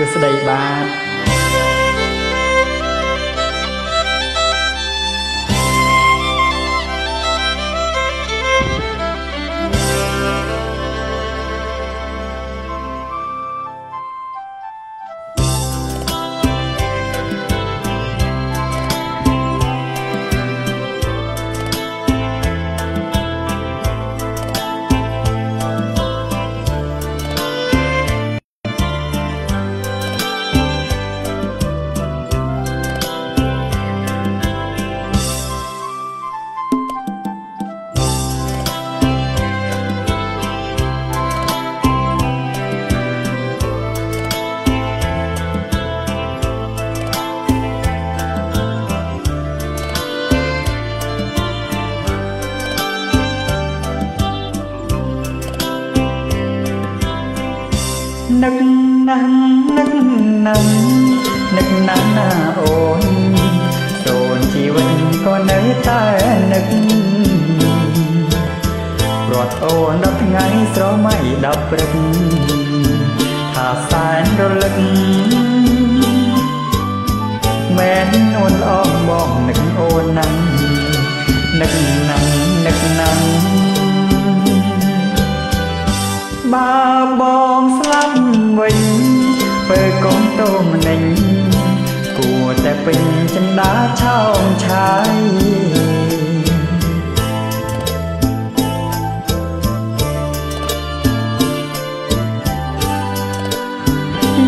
គឺស្ដីបាទនឹកណាស់នឹកណាស់នឹកណាស់ណាអូនសូនជីវិតក៏នៅតែនឹករត់អូនដល់ថ្ងៃស្រមៃដល់ព្រឹកថាសែនរលឹកមែនអូនអងបងនឹកអូនណាស់នឹកណាស់នឹកណាស់បើបងស្លាប់វិញពេលកូនតូម្នេញគួរតែពេញចិន្តាឆោមឆាយ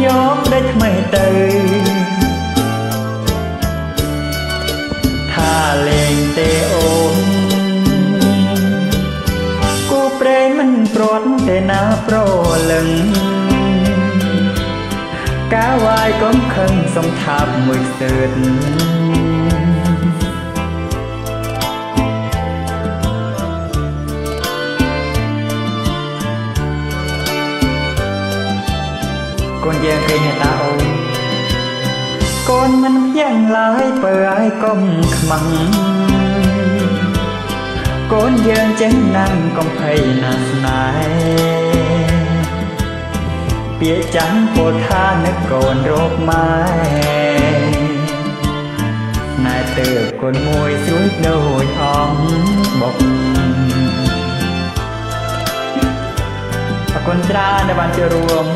យកដេកថ្មីទៅថាលេងទេអូនគូព្រេងមិនព្រាត់ទេណាប្រលឹងកាវាយកុំខឹងសំថាបមួយស្ទើតកូនយើងឃើញតាអូនកូនមិនយ៉ាងឡើយបើឲ្យកុំខ្មាំងកូនយើងចេះណាំកុំភ័យណាស្នេហ៍ពាក្យចាំពោលថានឹកកូនរកម៉ែណែទើបកូនមួយស្រួយដូចអង្គបុកអរគុណច្រើនដែលបានចូលរួម